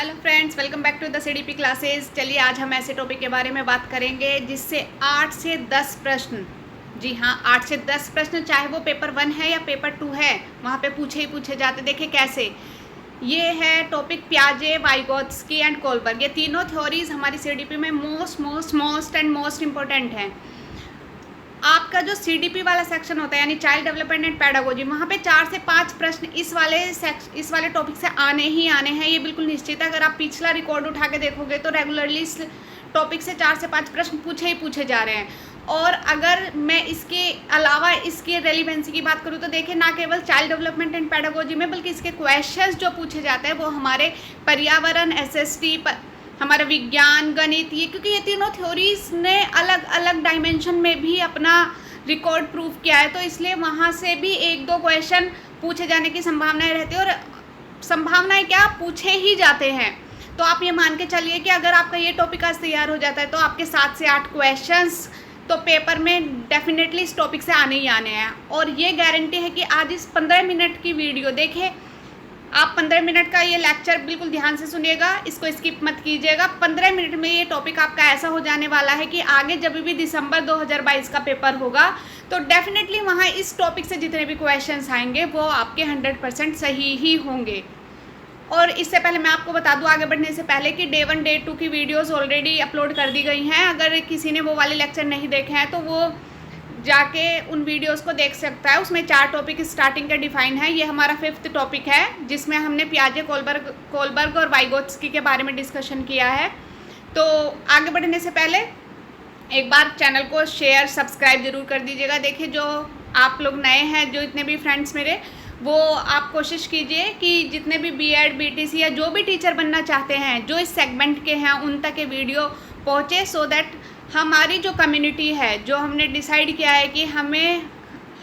Hello friends, welcome back to the CDP classes. चलिए आज हम ऐसे टॉपिक के बारे में बात करेंगे जिससे 8 से 10 प्रश्न, जी हाँ 8 से 10 प्रश्न, चाहे वो पेपर 1 है या पेपर 2 है, वहाँ पे पूछे ही पूछे जाते। देखिए कैसे, ये है टॉपिक पियाजे, वाइगोत्स्की एंड कोलबर्ग। ये तीनों थ्योरीज हमारी सीडीपी में मोस्ट इम्पोर्टेंट हैं। आपका जो सीडीपी वाला सेक्शन होता है यानी चाइल्ड डेवलपमेंट एंड पेडागोजी, वहाँ पे 4 से 5 प्रश्न इस वाले टॉपिक से आने ही आने हैं, ये बिल्कुल निश्चित है। अगर आप पिछला रिकॉर्ड उठा के देखोगे तो रेगुलरली इस टॉपिक से 4 से 5 प्रश्न पूछे ही पूछे जा रहे हैं। और अगर मैं इसके अलावा इसकी रेलिवेंसी की बात करूँ तो देखिए, ना केवल चाइल्ड डेवलपमेंट एंड पेडागोजी में बल्कि इसके क्वेश्चंस जो पूछे जाते हैं वो हमारे पर्यावरण, एसएसटी, हमारा विज्ञान, गणित, ये क्योंकि ये तीनों थ्योरीज ने अलग अलग डायमेंशन में भी अपना रिकॉर्ड प्रूव किया है, तो इसलिए वहाँ से भी 1-2 क्वेश्चन पूछे जाने की संभावनाएं रहती है। और संभावनाएं क्या, पूछे ही जाते हैं। तो आप ये मान के चलिए कि अगर आपका ये टॉपिक आज तैयार हो जाता है तो आपके 7 से 8 क्वेश्चंस तो पेपर में डेफिनेटली इस टॉपिक से आने ही आने हैं। और ये गारंटी है कि आज इस 15 मिनट की वीडियो देखें, आप 15 मिनट का ये लेक्चर बिल्कुल ध्यान से सुनिएगा, इसको स्किप मत कीजिएगा। 15 मिनट में ये टॉपिक आपका ऐसा हो जाने वाला है कि आगे जब भी दिसंबर 2022 का पेपर होगा तो डेफिनेटली वहाँ इस टॉपिक से जितने भी क्वेश्चंस आएंगे वो आपके 100% सही ही होंगे। और इससे पहले मैं आपको बता दूं, आगे बढ़ने से पहले, कि डे 1 डे 2 की वीडियोज़ ऑलरेडी अपलोड कर दी गई हैं। अगर किसी ने वो वाले लेक्चर नहीं देखे हैं तो वो जाके उन वीडियोस को देख सकता है। उसमें 4 टॉपिक स्टार्टिंग के डिफाइन है। ये हमारा 5th टॉपिक है जिसमें हमने पियाजे, कोलबर्ग और वाइगोत्स्की के बारे में डिस्कशन किया है। तो आगे बढ़ने से पहले एक बार चैनल को शेयर, सब्सक्राइब जरूर कर दीजिएगा। देखिए, जो आप लोग नए हैं, जो इतने भी फ्रेंड्स मेरे, वो आप कोशिश कीजिए कि जितने भी बीएड, बीटीसी या जो भी टीचर बनना चाहते हैं, जो इस सेगमेंट के हैं, उन तक ये वीडियो पहुँचे, सो दैट हमारी जो कम्युनिटी है, जो हमने डिसाइड किया है कि हमें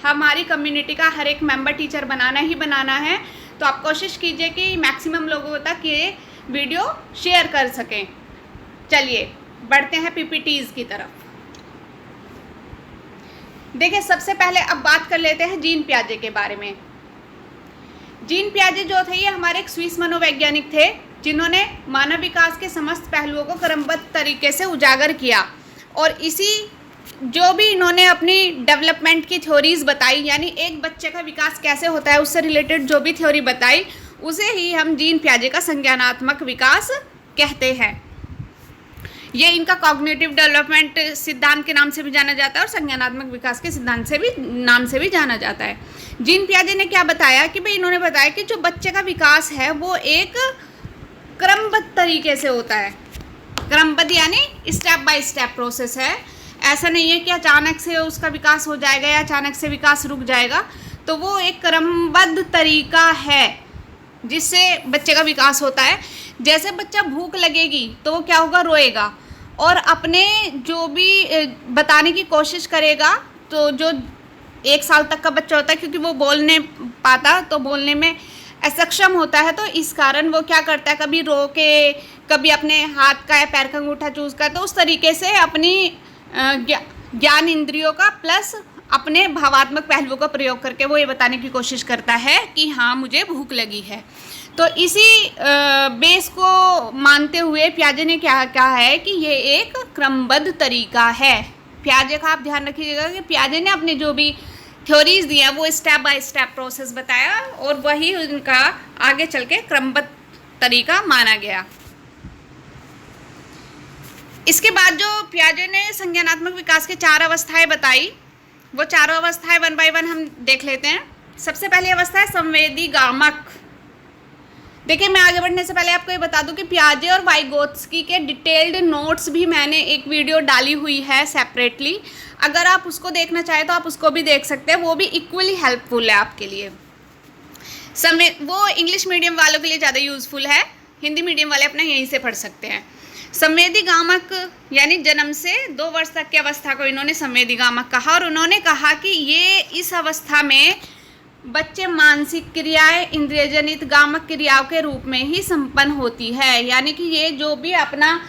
हमारी कम्युनिटी का हर एक मेंबर टीचर बनाना ही बनाना है, तो आप कोशिश कीजिए कि मैक्सिमम लोगों तक ये वीडियो शेयर कर सकें। चलिए बढ़ते हैं पीपीटीज की तरफ। देखिए, सबसे पहले अब बात कर लेते हैं जीन पियाजे के बारे में। जीन पियाजे जो थे, ये हमारे एक स्विस मनोवैज्ञानिक थे जिन्होंने मानव विकास के समस्त पहलुओं को क्रमबद्ध तरीके से उजागर किया। और इसी जो भी इन्होंने अपनी डेवलपमेंट की थ्योरीज बताई, यानी एक बच्चे का विकास कैसे होता है उससे रिलेटेड जो भी थ्योरी बताई, उसे ही हम जीन पियाजे का संज्ञानात्मक विकास कहते हैं। ये इनका कॉग्निटिव डेवलपमेंट सिद्धांत के नाम से भी जाना जाता है और संज्ञानात्मक विकास के सिद्धांत से भी नाम से भी जाना जाता है। जीन पियाजे ने क्या बताया कि भाई, इन्होंने बताया कि जो बच्चे का विकास है वो एक क्रमबद्ध तरीके से होता है। क्रमबद्ध यानी स्टेप बाय स्टेप प्रोसेस है। ऐसा नहीं है कि अचानक से उसका विकास हो जाएगा या अचानक से विकास रुक जाएगा। तो वो एक क्रमबद्ध तरीका है जिससे बच्चे का विकास होता है। जैसे बच्चा भूख लगेगी तो वो क्या होगा, रोएगा और अपने जो भी बताने की कोशिश करेगा। तो जो 1 साल तक का बच्चा होता है, क्योंकि वो बोल नहीं पाता, तो बोलने में असक्षम होता है, तो इस कारण वो क्या करता है, कभी रो के, कभी अपने हाथ का या पैर का अंगूठा चूस कर, तो उस तरीके से अपनी ज्ञान इंद्रियों का प्लस अपने भावात्मक पहलुओं का प्रयोग करके वो ये बताने की कोशिश करता है कि हाँ मुझे भूख लगी है। तो इसी बेस को मानते हुए पियाजे ने क्या कहा है कि ये एक क्रमबद्ध तरीका है। पियाजे का आप ध्यान रखिएगा कि पियाजे ने अपने जो भी थ्योरीज दी हैं वो स्टेप बाय स्टेप प्रोसेस बताया और वही उनका आगे चल के क्रमबद्ध तरीका माना गया। इसके बाद जो पियाजे ने संज्ञानात्मक विकास के 4 अवस्थाएं बताई, वो चारों अवस्थाएं 1 बाय 1 हम देख लेते हैं। सबसे पहली अवस्था है संवेदीगामक। देखिए, मैं आगे बढ़ने से पहले आपको ये बता दूं कि पियाजे और वाइगोत्स्की के डिटेल्ड नोट्स भी मैंने एक वीडियो डाली हुई है सेपरेटली। अगर आप उसको देखना चाहें तो आप उसको भी देख सकते हैं, वो भी इक्वली हेल्पफुल है आपके लिए। वो इंग्लिश मीडियम वालों के लिए ज़्यादा यूज़फुल है, हिंदी मीडियम वाले अपना यहीं से पढ़ सकते हैं। संवेदीगामक यानी जन्म से 2 वर्ष तक की अवस्था को इन्होंने संवेदीगामक कहा। और उन्होंने कहा कि ये इस अवस्था में बच्चे मानसिक क्रियाएं इंद्रियजनित गामक क्रियाओं के रूप में ही संपन्न होती है। यानी कि ये जो भी अपना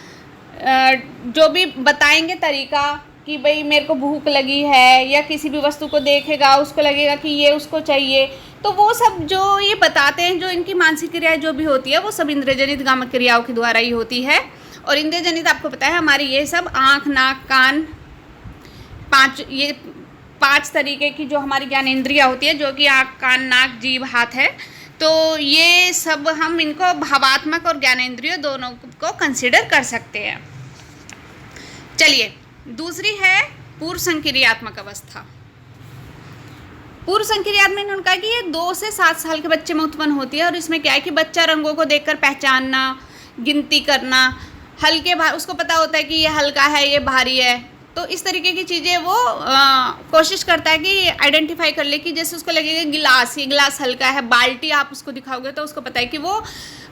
जो भी बताएंगे तरीका कि भाई मेरे को भूख लगी है, या किसी भी वस्तु को देखेगा उसको लगेगा कि ये उसको चाहिए, तो वो सब जो ये बताते हैं, जो इनकी मानसिक क्रियाएं जो भी होती है वो सब इंद्रियजनित गामक क्रियाओं के द्वारा ही होती है। और इंद्रियजनित आपको पता है हमारी ये सब आँख, नाक, कान, ये 5 तरीके की जो हमारी ज्ञानेंद्रियाँ होती है, जो कि आँख, कान, नाक, जीभ, हाथ है, तो ये सब हम इनको भावात्मक और ज्ञानेंद्रिय दोनों को कंसिडर कर सकते हैं। चलिए, दूसरी है पूर्व संक्रियात्मक अवस्था। पूर्व संक्रियात्मक में उन्होंने कहा कि ये 2 से 7 साल के बच्चे में उत्पन्न होती है, और इसमें क्या है कि बच्चा रंगों को देखकर पहचानना, गिनती करना, हल्के उसको पता होता है कि ये हल्का है, ये भारी है, तो इस तरीके की चीज़ें वो कोशिश करता है कि आइडेंटिफाई कर ले, कि जैसे उसको लगेगा गिलास, ये गिलास हल्का है, बाल्टी आप उसको दिखाओगे तो उसको पता है कि वो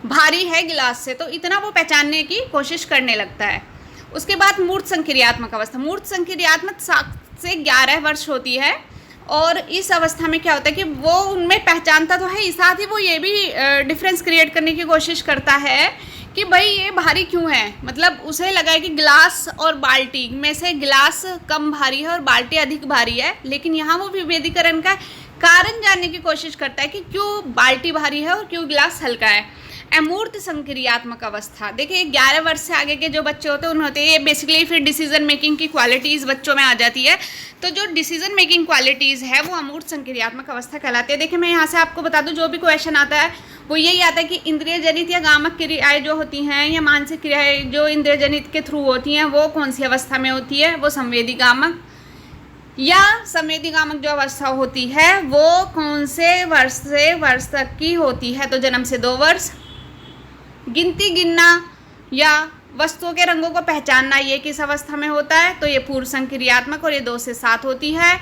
भारी है गिलास से, तो इतना वो पहचानने की कोशिश करने लगता है। उसके बाद मूर्त संक्रियात्मक अवस्था। मूर्त संक्रियात्मक 7 से 11 वर्ष होती है, और इस अवस्था में क्या होता है कि वो उनमें पहचानता तो है, साथ ही वो ये भी डिफरेंस क्रिएट करने की कोशिश करता है कि भाई ये भारी क्यों है, मतलब उसे लगा है कि गिलास और बाल्टी में से गिलास कम भारी है और बाल्टी अधिक भारी है, लेकिन यहाँ वो विभेदीकरण का कारण जानने की कोशिश करता है कि क्यों बाल्टी भारी है और क्यों गिलास हल्का है। अमूर्त संक्रियात्मक अवस्था, देखिए 11 वर्ष से आगे के जो बच्चे होते हैं उन्हें होते हैं ये बेसिकली फिर डिसीजन मेकिंग की क्वालिटीज़ बच्चों में आ जाती है, तो जो डिसीजन मेकिंग क्वालिटीज़ है वो अमूर्त संक्रियात्मक अवस्था कहलाती है। देखिए मैं यहाँ से आपको बता दूँ, जो भी क्वेश्चन आता है वो यही आता है कि इंद्रिय जनित या गामक क्रियाएँ जो होती हैं या मानसिक क्रियाएँ जो इंद्रिय जनित के थ्रू होती हैं वो कौन सी अवस्था में होती है, वो संवेदी गामक, या संवेदी गामक जो अवस्था होती है वो कौन से वर्ष से वर्ष तक की होती है, तो जन्म से 2 वर्ष। गिनती गिनना या वस्तुओं के रंगों को पहचानना ये किस अवस्था में होता है, तो ये पूर्व संक्रियात्मक, और ये 2 से 7 होती है।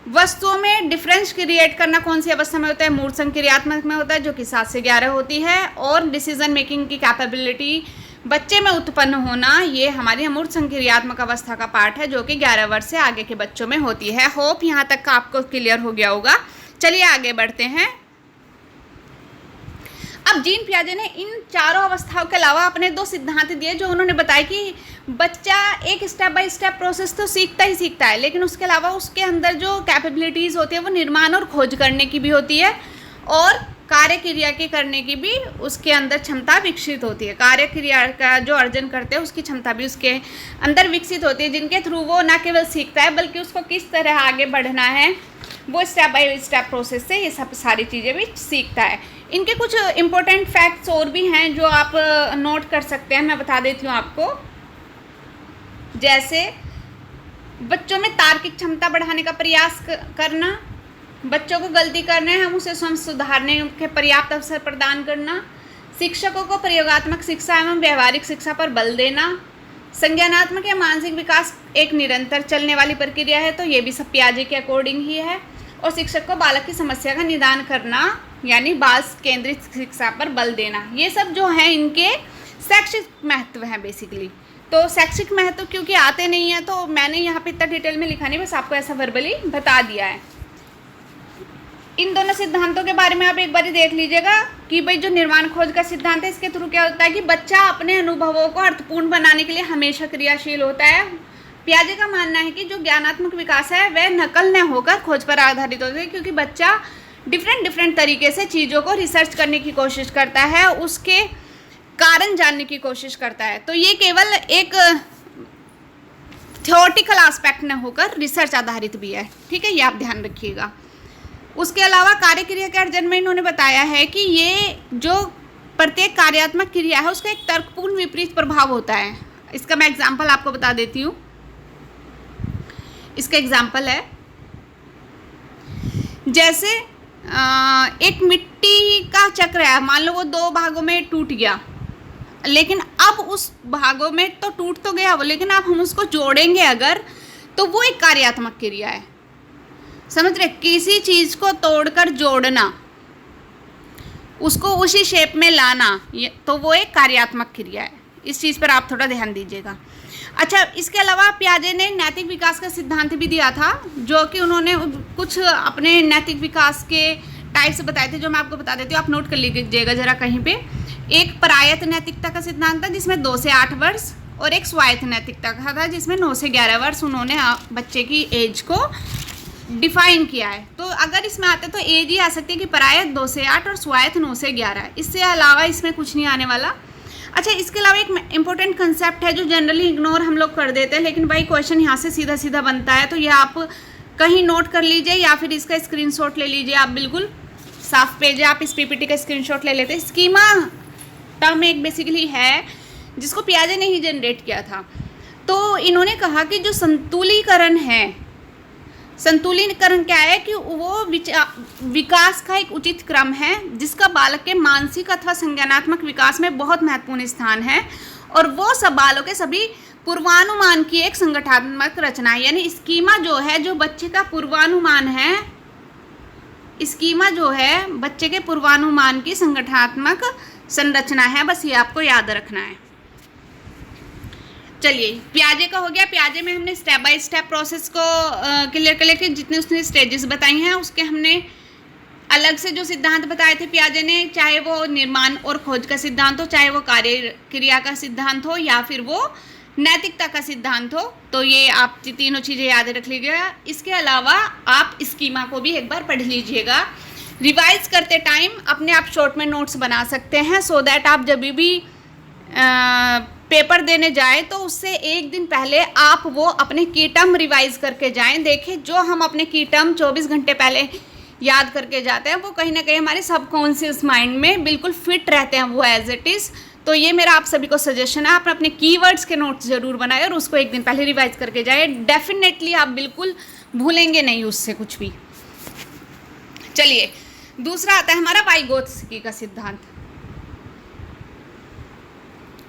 वस्तुओं में डिफरेंस क्रिएट करना कौन सी अवस्था में होता है, मूर्त संक्रियात्मक में होता है, जो कि 7 से 11 होती है। और डिसीजन मेकिंग की कैपेबिलिटी बच्चे में उत्पन्न होना, ये हमारी अमूर्त संक्रियात्मक अवस्था का पार्ट है, जो कि 11 वर्ष से आगे के बच्चों में होती है। होप यहाँ तक का आपको क्लियर हो गया होगा। चलिए आगे बढ़ते हैं। अब जीन पियाजे ने इन चारों अवस्थाओं के अलावा अपने 2 सिद्धांत दिए, जो उन्होंने बताया कि बच्चा एक स्टेप बाय स्टेप प्रोसेस तो सीखता ही सीखता है, लेकिन उसके अलावा उसके अंदर जो कैपेबिलिटीज़ होती है वो निर्माण और खोज करने की भी होती है, और कार्य क्रिया के करने की भी उसके अंदर क्षमता विकसित होती है। कार्य क्रिया का जो अर्जन करते हैं उसकी क्षमता भी उसके अंदर विकसित होती है, जिनके थ्रू वो न केवल सीखता है बल्कि उसको किस तरह आगे बढ़ना है वो स्टेप बाय स्टेप प्रोसेस से ये सब सारी चीज़ें भी सीखता है। इनके कुछ इम्पोर्टेंट फैक्ट्स और भी हैं जो आप नोट कर सकते हैं, मैं बता देती हूँ आपको। जैसे बच्चों में तार्किक क्षमता बढ़ाने का प्रयास करना, बच्चों को गलती करने हैं हम उसे स्वयं सुधारने के पर्याप्त अवसर प्रदान करना, शिक्षकों को प्रयोगात्मक शिक्षा एवं व्यवहारिक शिक्षा पर बल देना, संज्ञानात्मक या मानसिक विकास एक निरंतर चलने वाली प्रक्रिया है, तो ये भी सब पियाजे के अकॉर्डिंग ही है, और शिक्षक को बालक की समस्या का निदान करना यानी बाल केंद्रित शिक्षा पर बल देना, ये सब जो है इनके शैक्षिक महत्व हैं बेसिकली। तो शैक्षिक महत्व क्योंकि आते नहीं हैं तो मैंने यहाँ पे इतना डिटेल में लिखा नहीं, बस आपको ऐसा वर्बली बता दिया है। इन दोनों सिद्धांतों के बारे में आप एक बार देख लीजिएगा कि भाई जो निर्माण खोज का सिद्धांत है इसके थ्रू क्या होता है कि बच्चा अपने अनुभवों को अर्थपूर्ण बनाने के लिए हमेशा क्रियाशील होता है। पियाजे का मानना है कि जो ज्ञानात्मक विकास है वह नकल न होकर खोज पर आधारित होता है, क्योंकि बच्चा डिफरेंट तरीके से चीज़ों को रिसर्च करने की कोशिश करता है, उसके कारण जानने की कोशिश करता है। तो ये केवल एक थ्योरेटिकल एस्पेक्ट न होकर रिसर्च आधारित भी है, ठीक है, ये आप ध्यान रखिएगा। उसके अलावा कार्य क्रिया के अर्जन में इन्होंने बताया है कि ये जो प्रत्येक कार्यात्मक क्रिया है उसका एक तर्कपूर्ण विपरीत प्रभाव होता है। इसका मैं एग्जाम्पल आपको बता देती हूँ। इसका एग्जाम्पल है जैसे एक मिट्टी का चक्र है, मान लो वो 2 भागों में टूट गया, लेकिन अब उस भागों में तो टूट तो गया वो, लेकिन अब हम उसको जोड़ेंगे अगर, तो वो एक कार्यात्मक क्रिया है। समझ रहे, किसी चीज़ को तोड़कर जोड़ना, उसको उसी शेप में लाना, ये तो वो एक कार्यात्मक क्रिया है। इस चीज़ पर आप थोड़ा ध्यान दीजिएगा। अच्छा, इसके अलावा पियाजे ने नैतिक विकास का सिद्धांत भी दिया था, जो कि उन्होंने कुछ अपने नैतिक विकास के टाइप्स बताए थे, जो मैं आपको बता देती हूँ, आप नोट कर लीजिएगा जरा कहीं पे। एक परायत नैतिकता का सिद्धांत था जिसमें 2 से 8 वर्ष, और एक स्वायत्त नैतिकता का था, जिसमें 9 से 11 वर्ष उन्होंने बच्चे की एज को डिफाइन किया है। तो अगर इसमें आते तो एज ही आ सकती है कि परायत 2 से 8 और स्वायत्त 9 से 11। इससे अलावा इसमें कुछ नहीं आने वाला। अच्छा, इसके अलावा एक इम्पोर्टेंट कंसेप्ट है जो जनरली इग्नोर हम लोग कर देते हैं, लेकिन भाई क्वेश्चन यहाँ से सीधा सीधा बनता है, तो ये आप कहीं नोट कर लीजिए या फिर इसका स्क्रीनशॉट ले लीजिए। आप बिल्कुल साफ पेज है, आप इस पीपीटी का स्क्रीनशॉट ले लेते हैं। स्कीमा टर्म एक बेसिकली है जिसको पियाजे ने ही जनरेट किया था। तो इन्होंने कहा कि जो संतुलीकरण है, संतुलीकरण क्या है कि वो विकास का एक उचित क्रम है जिसका बालक के मानसिक अथवा संज्ञानात्मक विकास में बहुत महत्वपूर्ण स्थान है, और वो सब बालों के सभी पूर्वानुमान की एक संगठनात्मक रचना है। यानी स्कीमा जो है, जो बच्चे का पूर्वानुमान है, स्कीमा जो है बच्चे के पूर्वानुमान की संगठनात्मक संरचना है। बस ये आपको याद रखना है। चलिए, पियाजे का हो गया। पियाजे में हमने स्टेप बाय स्टेप प्रोसेस को क्लियर कर लिया, जितने उसने स्टेजेस बताई हैं उसके हमने अलग से जो सिद्धांत बताए थे पियाजे ने, चाहे वो निर्माण और खोज का सिद्धांत हो, चाहे वो कार्य क्रिया का सिद्धांत हो, या फिर वो नैतिकता का सिद्धांत हो। तो ये आप तीनों चीज़ें याद रख लीजिएगा। इसके अलावा आप स्कीमा को भी एक बार पढ़ लीजिएगा। रिवाइज करते टाइम अपने आप शॉर्ट में नोट्स बना सकते हैं, सो दैट आप जब भी पेपर देने जाएं तो उससे एक दिन पहले आप वो अपने की टर्म रिवाइज करके जाएं। देखें, जो हम अपने की टर्म 24 घंटे पहले याद करके जाते हैं वो कहीं ना कहीं हमारे सबकॉन्शियस माइंड में बिल्कुल फिट रहते हैं वो एज इट इज़। तो ये मेरा आप सभी को सजेशन है, आप अपने कीवर्ड्स के नोट्स ज़रूर बनाएं और उसको एक दिन पहले रिवाइज करके जाए। डेफिनेटली आप बिल्कुल भूलेंगे नहीं उससे कुछ भी। चलिए, दूसरा आता है हमारा वाइगोत्स्की का सिद्धांत।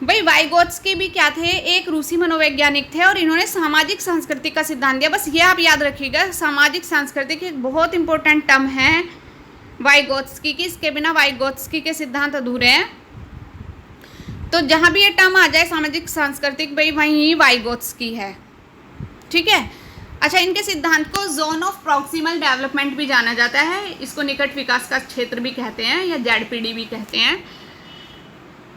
भाई वाइगोत्स्की भी क्या थे, एक रूसी मनोवैज्ञानिक थे और इन्होंने सामाजिक संस्कृति का सिद्धांत दिया। बस ये आप याद रखिएगा, सामाजिक सांस्कृतिक एक बहुत इंपॉर्टेंट टर्म है वाइगोत्स्की की। इसके बिना वाइगोत्स्की के सिद्धांत अधूरे हैं। तो जहाँ भी ये टर्म आ जाए सामाजिक सांस्कृतिक, भाई वहीं वाइगोत्स्की है। ठीक है। अच्छा, इनके सिद्धांत को जोन ऑफ प्रॉक्सिमल डेवलपमेंट भी जाना जाता है, इसको निकट विकास का क्षेत्र भी कहते हैं या ZPD भी कहते हैं।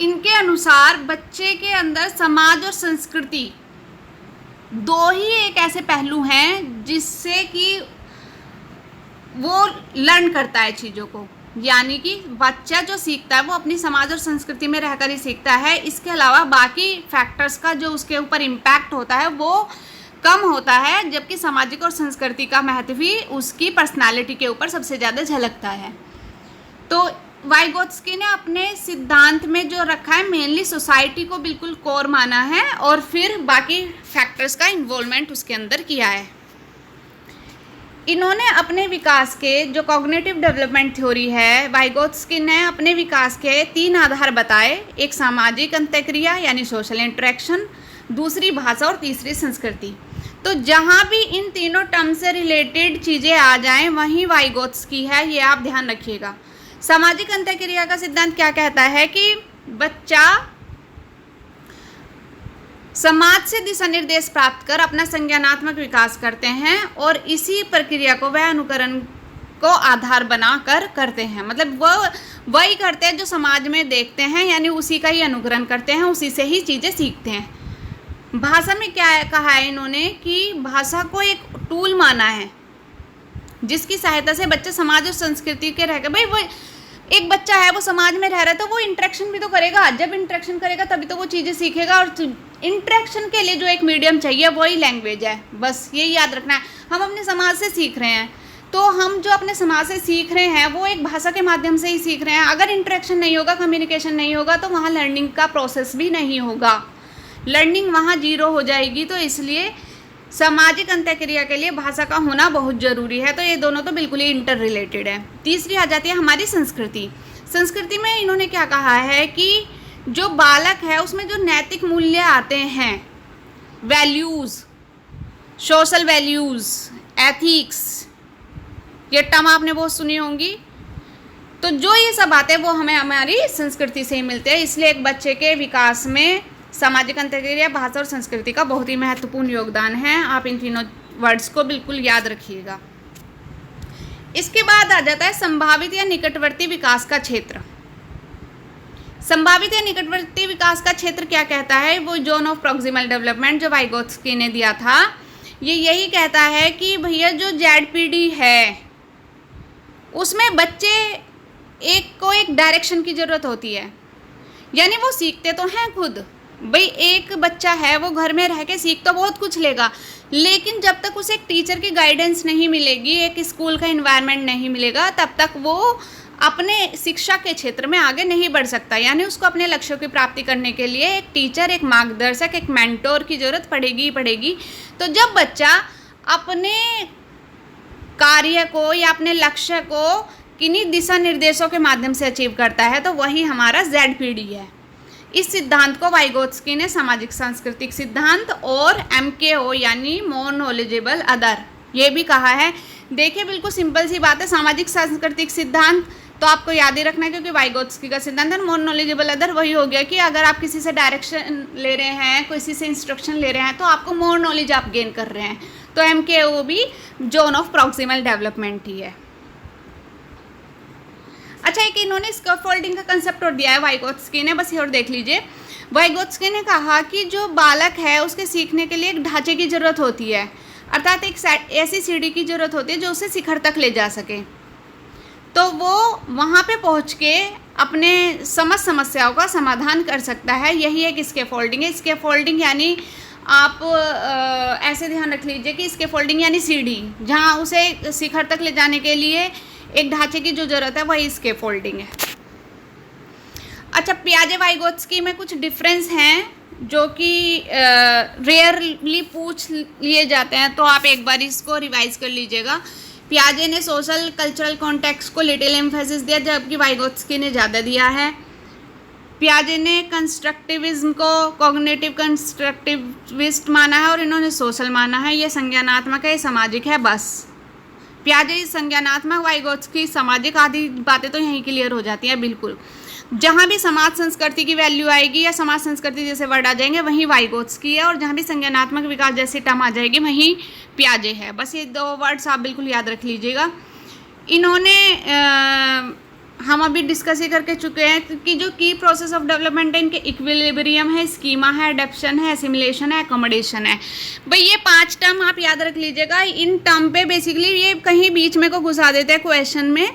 इनके अनुसार बच्चे के अंदर समाज और संस्कृति दो ही एक ऐसे पहलू हैं जिससे कि वो लर्न करता है चीज़ों को। यानी कि बच्चा जो सीखता है वो अपनी समाज और संस्कृति में रहकर ही सीखता है। इसके अलावा बाकी फैक्टर्स का जो उसके ऊपर इम्पैक्ट होता है वो कम होता है, जबकि सामाजिक और संस्कृति का महत्व भी उसकी पर्सनालिटी के ऊपर सबसे ज़्यादा झलकता है। तो वाइगोत्स्की ने अपने सिद्धांत में जो रखा है मेनली सोसाइटी को बिल्कुल कोर माना है और फिर बाकी फैक्टर्स का इन्वॉल्वमेंट उसके अंदर किया है। इन्होंने अपने विकास के जो कॉग्निटिव डेवलपमेंट थ्योरी है, वाइगोत्स्की ने अपने विकास के 3 आधार बताए। एक सामाजिक अंतःक्रिया यानी सोशल इंटरेक्शन, दूसरी भाषा और तीसरी संस्कृति। तो जहाँ भी इन तीनों टर्म से रिलेटेड चीज़ें आ जाएं वहीं वाइगोत्स्की है, ये आप ध्यान रखिएगा। सामाजिक अंतःक्रिया का सिद्धांत क्या कहता है कि बच्चा समाज से दिशा निर्देश प्राप्त कर अपना संज्ञानात्मक विकास करते हैं और इसी प्रक्रिया को वह अनुकरण को आधार बनाकर करते हैं। मतलब वो वही करते हैं जो समाज में देखते हैं, यानी उसी का ही अनुकरण करते हैं, उसी से ही चीज़ें सीखते हैं। भाषा में क्या कहा है इन्होंने कि भाषा को एक टूल माना है जिसकी सहायता से बच्चा समाज और संस्कृति के रहकर, भाई वो एक बच्चा है वो समाज में रह रहा है तो वो इंटरेक्शन भी तो करेगा। जब इंटरेक्शन करेगा तभी तो वो चीज़ें सीखेगा, और इंटरेक्शन के लिए जो एक मीडियम चाहिए वही लैंग्वेज है। बस यही याद रखना है। हम अपने समाज से सीख रहे हैं तो हम जो अपने समाज से सीख रहे हैं वो एक भाषा के माध्यम से ही सीख रहे हैं। अगर इंटरेक्शन नहीं होगा, कम्युनिकेशन नहीं होगा तो वहाँ लर्निंग का प्रोसेस भी नहीं होगा, लर्निंग वहाँ 0 हो जाएगी। तो इसलिए सामाजिक अंतःक्रिया के लिए भाषा का होना बहुत ज़रूरी है। तो ये दोनों तो बिल्कुल ही इंटर रिलेटेड है। तीसरी आ जाती है हमारी संस्कृति। संस्कृति में इन्होंने क्या कहा है कि जो बालक है उसमें जो नैतिक मूल्य आते हैं, वैल्यूज़, सोशल वैल्यूज़, एथिक्स, ये टर्म आपने बहुत सुनी होंगी। तो जो ये सब आते हैं वो हमें हमारी संस्कृति से ही मिलते हैं। इसलिए एक बच्चे के विकास में सामाजिक अंतःक्रिया, भाषा और संस्कृति का बहुत ही महत्वपूर्ण योगदान है। आप इन तीनों वर्ड्स को बिल्कुल याद रखिएगा। इसके बाद आ जाता है संभावित या निकटवर्ती विकास का क्षेत्र। संभावित या निकटवर्ती विकास का क्षेत्र क्या कहता है? वो जोन ऑफ प्रॉक्सिमल डेवलपमेंट जो वाइगोत्स्की ने दिया था, ये यही कहता है कि भैया जो ZPD है उसमें बच्चे एक डायरेक्शन की ज़रूरत होती है, यानी वो सीखते तो हैं खुद। भाई एक बच्चा है वो घर में रह के सीख तो बहुत कुछ लेगा, लेकिन जब तक उसे एक टीचर की गाइडेंस नहीं मिलेगी, एक स्कूल का इन्वायरमेंट नहीं मिलेगा, तब तक वो अपने शिक्षा के क्षेत्र में आगे नहीं बढ़ सकता। यानी उसको अपने लक्ष्यों की प्राप्ति करने के लिए एक टीचर, एक मार्गदर्शक, एक मेंटोर की ज़रूरत पड़ेगी ही पड़ेगी। तो जब बच्चा अपने कार्य को या अपने लक्ष्य को किन्हीं दिशा निर्देशों के माध्यम से अचीव करता है तो वही हमारा ZPD है। इस सिद्धांत को वाइगोत्स्की ने सामाजिक सांस्कृतिक सिद्धांत और MKO यानी मोर नॉलेजेबल अदर ये भी कहा है। देखिए बिल्कुल सिंपल सी बात है, सामाजिक सांस्कृतिक सिद्धांत तो आपको याद ही रखना है क्योंकि वाइगोत्स्की का सिद्धांत है। मोर नॉलेजेबल अदर वही हो गया कि अगर आप किसी से डायरेक्शन ले रहे हैं, किसी से इंस्ट्रक्शन ले रहे हैं तो आपको मोर नॉलेज आप गेन कर रहे हैं। तो MKO भी जोन ऑफ प्रॉक्सिमल डेवलपमेंट ही है। अच्छा, एक इन्होंने स्कैफोल्डिंग का कंसेप्ट और दिया है वाइगोत्स्की ने, बस ये और देख लीजिए। वाइगोत्स्की ने कहा कि जो बालक है उसके सीखने के लिए एक ढांचे की ज़रूरत होती है, अर्थात एक ऐसी सीढ़ी की ज़रूरत होती है जो उसे शिखर तक ले जा सके। तो वो वहाँ पे पहुँच के अपने समस्याओं का समाधान कर सकता है। यही एक स्कैफोल्डिंग है। स्कैफोल्डिंग यानी आप ऐसे ध्यान रख लीजिए कि स्कैफोल्डिंग यानी सीढ़ी, जहाँ उसे शिखर तक ले जाने के लिए एक ढांचे की जो ज़रूरत है वही स्कैफोल्डिंग है। अच्छा, पियाजे वाइगोत्स्की में कुछ डिफरेंस हैं जो कि रेयरली पूछ लिए जाते हैं, तो आप एक बार इसको रिवाइज कर लीजिएगा। पियाजे ने सोशल कल्चरल कॉन्टेक्स्ट को लिटिल एम्फेसिस दिया जबकि वाइगोत्स्की ने ज़्यादा दिया है। पियाजे ने कंस्ट्रक्टिविज्म को कॉग्निटिव कंस्ट्रक्टिविस्ट माना है और इन्होंने सोशल माना है। ये संज्ञानात्मक है, ये सामाजिक है। बस पियाजे संज्ञानात्मक, वाइगोत्स्की सामाजिक, आदि बातें तो यहीं क्लियर हो जाती हैं। बिल्कुल जहाँ भी समाज संस्कृति की वैल्यू आएगी या समाज संस्कृति जैसे वर्ड आ जाएंगे वहीं वाइगोत्स्की है, और जहाँ भी संज्ञानात्मक विकास जैसी टर्म आ जाएगी वहीं पियाजे है। बस ये दो वर्ड्स आप बिल्कुल याद रख लीजिएगा। इन्होंने हम अभी डिस्कस ही करके चुके हैं कि जो की प्रोसेस ऑफ डेवलपमेंट है इनके इक्विलिब्रियम है, स्कीमा है, एडेप्शन है, एसिमिलेशन है, एकोमोडेशन है। भाई ये 5 टर्म आप याद रख लीजिएगा। इन टर्म पे बेसिकली ये कहीं बीच में को घुसा देते हैं क्वेश्चन में,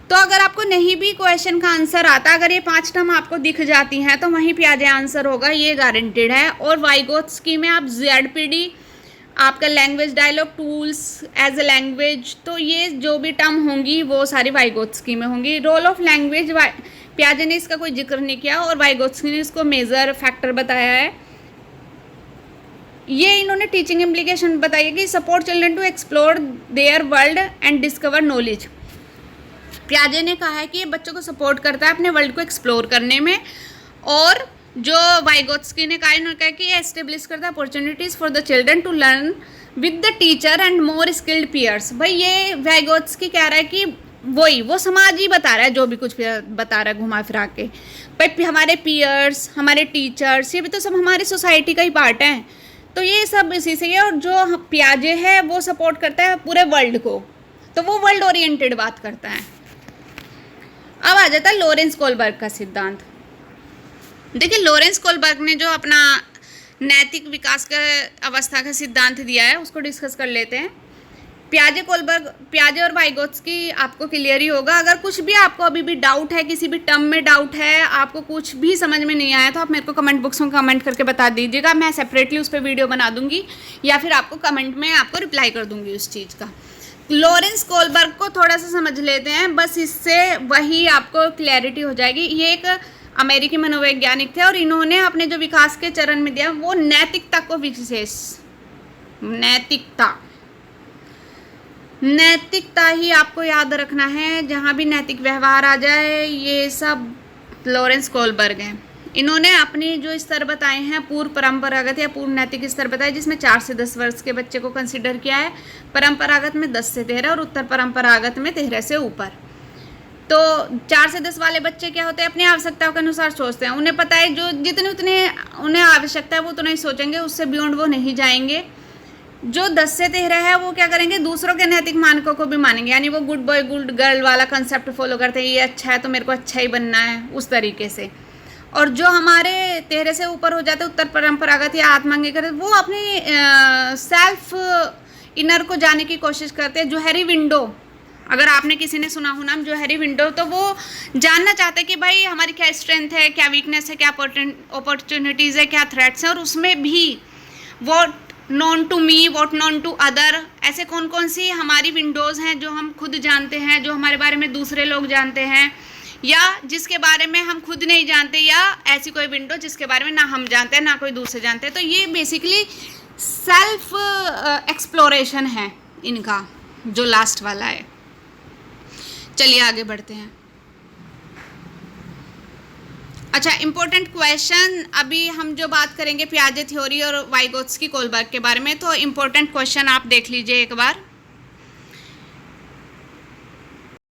तो अगर आपको नहीं भी क्वेश्चन का आंसर आता, अगर ये 5 टर्म आपको दिख जाती हैं तो वहीं पियाजे आंसर होगा, ये गारंटेड है। और वाइगोत्स्की में आप ZPD, आपका language dialogue tools as a language, तो ये जो भी टर्म होंगी वो सारी वाइगोत्स्की में होंगी। रोल ऑफ लैंग्वेज पियाजे ने इसका कोई जिक्र नहीं किया और वाइगोत्स्की ने इसको मेजर फैक्टर बताया है। ये इन्होंने टीचिंग इम्प्लीकेशन बताई है कि support children to explore their world and discover knowledge. पियाजे ने कहा है कि ये बच्चों को सपोर्ट करता है अपने वर्ल्ड को एक्सप्लोर करने में, और जो वाइगोत्स्की ने कहा, इन्होंने कहा कि ये एस्टेब्लिश करता है opportunities for the children to learn with the teacher and more skilled peers. भाई ये वाइगोत्स्की कह रहा है कि वो समाज ही बता रहा है, जो भी कुछ बता रहा है घुमा फिरा के। भाई हमारे पीयर्स, हमारे टीचर्स, ये भी तो सब हमारी सोसाइटी का ही पार्ट है, तो ये सब इसी से है। और जो पियाजे है वो सपोर्ट करता है पूरे वर्ल्ड को, तो वो वर्ल्ड ओरिएंटेड बात करता है। अब आ जाता है लॉरेंस कोलबर्ग का सिद्धांत। देखिए लॉरेंस कोलबर्ग ने जो अपना नैतिक विकास का अवस्था का सिद्धांत दिया है उसको डिस्कस कर लेते हैं। पियाजे और वाइगोत्स्की आपको क्लियर ही होगा। अगर कुछ भी आपको अभी भी डाउट है, किसी भी टर्म में डाउट है, आपको कुछ भी समझ में नहीं आया, तो आप मेरे को कमेंट बॉक्स में कमेंट करके बता दीजिएगा। मैं सेपरेटली उस पर वीडियो बना दूंगी या फिर आपको कमेंट में आपको रिप्लाई कर दूंगी उस चीज़ का। लॉरेंस कोलबर्ग को थोड़ा सा समझ लेते हैं, बस इससे वही आपको क्लैरिटी हो जाएगी। ये एक अमेरिकी मनोवैज्ञानिक थे और इन्होंने अपने जो विकास के चरण में दिया वो नैतिकता को विशेष, नैतिकता ही आपको याद रखना है। जहाँ भी नैतिक व्यवहार आ जाए, ये सब लॉरेंस कोलबर्ग हैं। इन्होंने अपनी जो स्तर बताए हैं, पूर्व परंपरागत या पूर्व नैतिक स्तर बताए, जिसमें 4 से 10 वर्ष के बच्चे को कंसिडर किया है, परंपरागत में 10 से 13 और उत्तर परंपरागत में 13 से ऊपर। तो 4 से 10 वाले बच्चे क्या होते हैं, अपनी आवश्यकताओं के अनुसार सोचते हैं। उन्हें पता है जो जितने उन्हें आवश्यकता है वो उतना ही सोचेंगे, उससे बियॉन्ड वो नहीं जाएंगे। जो 10 से 13 है वो क्या करेंगे, दूसरों के नैतिक मानकों को भी मानेंगे, यानी वो गुड बॉय गुड गर्ल वाला कंसेप्ट फॉलो करते हैं, ये अच्छा है तो मेरे को अच्छा ही बनना है, उस तरीके से। और जो हमारे तेरे से ऊपर हो जाते उत्तर परंपरागत या आत्मांगीकृत, वो अपनी सेल्फ इनर को जाने की कोशिश करते हैं। जोहरी विंडो, अगर आपने किसी ने सुना हो नाम जोहरी विंडो, तो वो जानना चाहते हैं कि भाई हमारी क्या स्ट्रेंथ है, क्या वीकनेस है, क्या अपॉर्चुनिटीज़ है, क्या थ्रेट्स हैं, और उसमें भी what known to me, what known to other, ऐसे कौन कौन सी हमारी विंडोज़ हैं जो हम खुद जानते हैं, जो हमारे बारे में दूसरे लोग जानते हैं, या जिसके बारे में हम खुद नहीं जानते, या ऐसी कोई विंडो जिसके बारे में ना हम जानते हैं ना कोई दूसरे जानते हैं। तो ये बेसिकली सेल्फ एक्सप्लोरेशन है इनका, जो लास्ट वाला है। चलिए आगे बढ़ते हैं। अच्छा, इम्पोर्टेंट क्वेश्चन, अभी हम जो बात करेंगे पियाजे थ्योरी और वाइगोत्स्की कोलबर्ग के बारे में, तो इम्पोर्टेंट क्वेश्चन आप देख लीजिए एक बार।